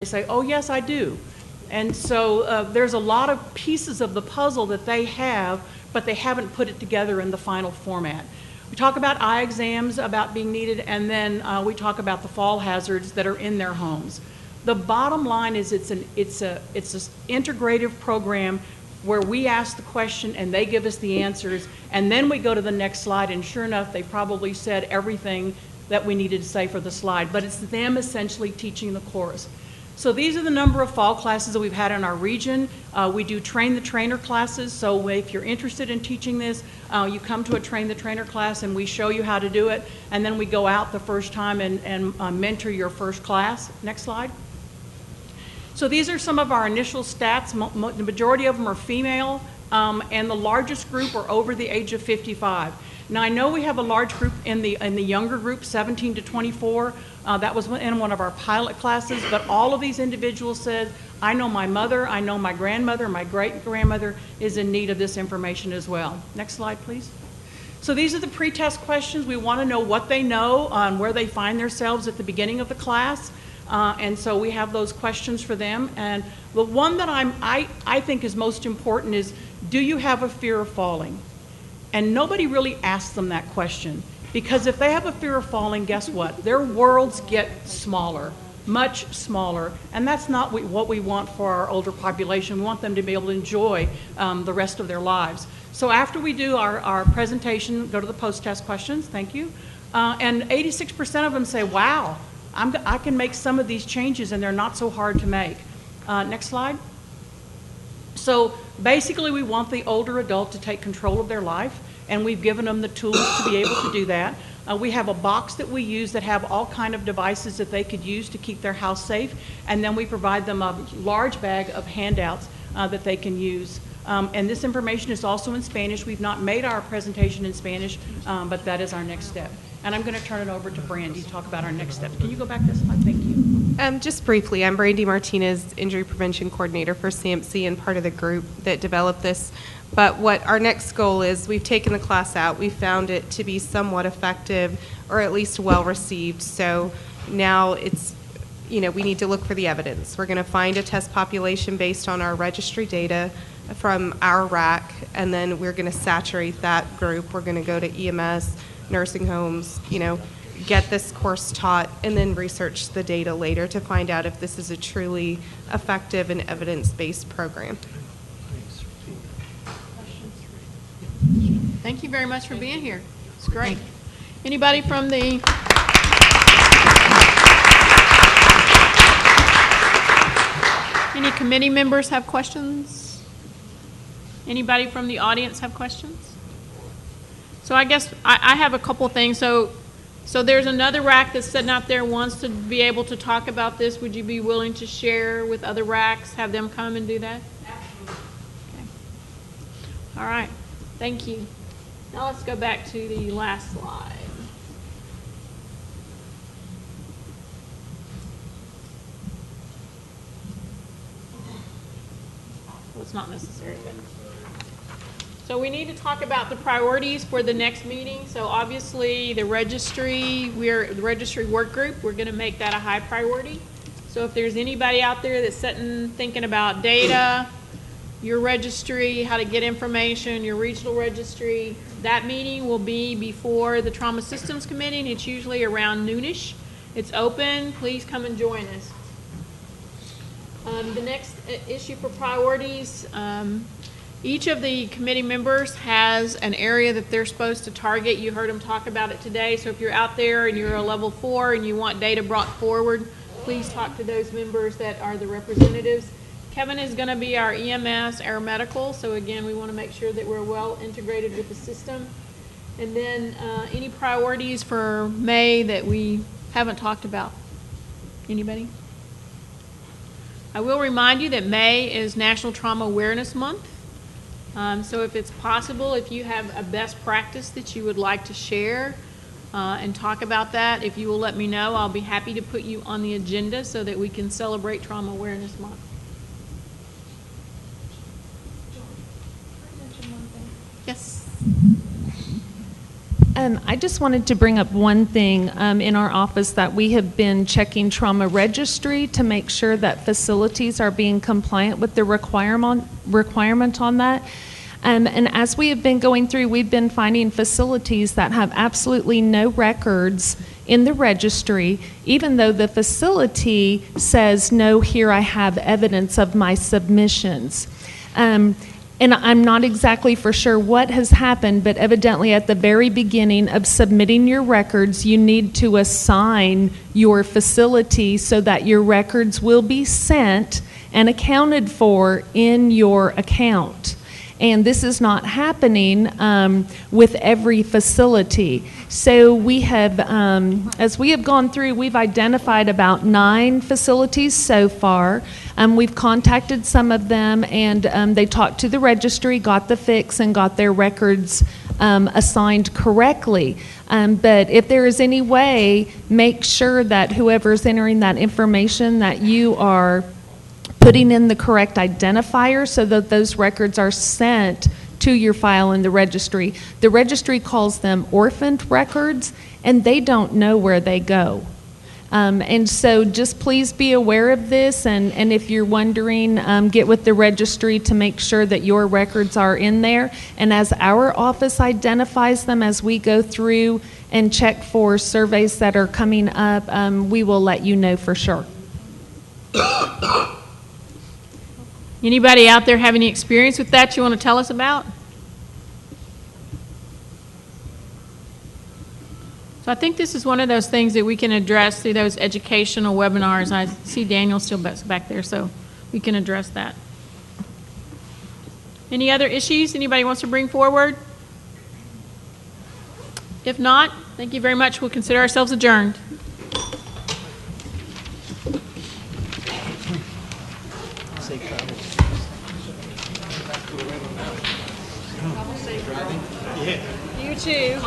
say, oh yes, I do. And so there's a lot of pieces of the puzzle that they have, but they haven't put it together in the final format. We talk about eye exams about being needed, and then we talk about the fall hazards that are in their homes. The bottom line is it's an integrative program where we ask the question and they give us the answers, and then we go to the next slide, and sure enough, they probably said everything that we needed to say for the slide, but it's them essentially teaching the course. So these are the number of fall classes that we've had in our region. We do train the trainer classes, so if you're interested in teaching this, you come to a train the trainer class and we show you how to do it, and then we go out the first time and mentor your first class. Next slide. So these are some of our initial stats. The majority of them are female, and the largest group are over the age of 55. Now I know we have a large group in the younger group, 17 to 24. That was in one of our pilot classes, but all of these individuals said, I know my mother, I know my grandmother, my great-grandmother is in need of this information as well. Next slide, please. So these are the pretest questions. We want to know what they know on where they find themselves at the beginning of the class. And so we have those questions for them. And the one that I think is most important is, do you have a fear of falling? And nobody really asks them that question, because if they have a fear of falling, guess what? Their worlds get smaller, much smaller, and that's not what we want for our older population. We want them to be able to enjoy the rest of their lives. So after we do our presentation, go to the post-test questions, thank you, and 86% of them say, wow, I can make some of these changes and they're not so hard to make. Next slide. So basically we want the older adult to take control of their life, and we've given them the tools to be able to do that. We have a box that we use that have all kind of devices that they could use to keep their house safe, and then we provide them a large bag of handouts that they can use. And this information is also in Spanish. We've not made our presentation in Spanish, but that is our next step. And I'm going to turn it over to Brandy to talk about our next steps. Can you go back this slide? Thank you. Just briefly, I'm Brandy Martinez, Injury Prevention Coordinator for Cmte and part of the group that developed this. But what our next goal is, we've taken the class out. We found it to be somewhat effective, or at least well received. So now it's, we need to look for the evidence. We're going to find a test population based on our registry data from our RAC, and then we're going to saturate that group. We're going to go to EMS, nursing homes, get this course taught, and then research the data later to find out if this is a truly effective and evidence-based program. Thank you very much for being here. It's great. Anybody from the any committee members have questions? Anybody from the audience have questions? So I guess I have a couple things. So there's another RAC that's sitting out there wants to be able to talk about this. Would you be willing to share with other RACs, have them come and do that? Absolutely. Okay. All right. Thank you. Now let's go back to the last slide. Well, it's not necessary, but. So we need to talk about the priorities for the next meeting. So obviously the registry, the registry work group, we're going to make that a high priority. So if there's anybody out there that's sitting thinking about data, your registry, how to get information, your regional registry, that meeting will be before the Trauma Systems Committee, and it's usually around noonish. It's open. Please come and join us. The next issue for priorities, each of the committee members has an area that they're supposed to target. You heard them talk about it today. So if you're out there and you're a level 4 and you want data brought forward, please talk to those members that are the representatives. Kevin is going to be our EMS, our medical. So again, we want to make sure that we're well integrated with the system. And then any priorities for May that we haven't talked about? Anybody? I will remind you that May is National Trauma Awareness Month. So if it's possible, if you have a best practice that you would like to share and talk about that, if you will let me know, I'll be happy to put you on the agenda so that we can celebrate Trauma Awareness Month. Yes. I just wanted to bring up one thing in our office, that we have been checking trauma registry to make sure that facilities are being compliant with the requirement on that. And as we have been going through, we've been finding facilities that have absolutely no records in the registry, even though the facility says, no, here I have evidence of my submissions. And I'm not exactly for sure what has happened, but evidently at the very beginning of submitting your records, you need to assign your facility so that your records will be sent and accounted for in your account. And this is not happening with every facility. So we have, as we have gone through, we've identified about 9 facilities so far. We've contacted some of them, and they talked to the registry, got the fix, and got their records assigned correctly. But if there is any way, make sure that whoever's entering that information, that you are putting in the correct identifier so that those records are sent to your file in the registry. The registry calls them orphaned records, and they don't know where they go. And so just please be aware of this, and if you're wondering, get with the registry to make sure that your records are in there. And as our office identifies them as we go through and check for surveys that are coming up, we will let you know for sure. Anybody out there have any experience with that you want to tell us about? So I think this is one of those things that we can address through those educational webinars. I see Daniel still back there, so we can address that. Any other issues anybody wants to bring forward? If not, thank you very much. We'll consider ourselves adjourned. You too.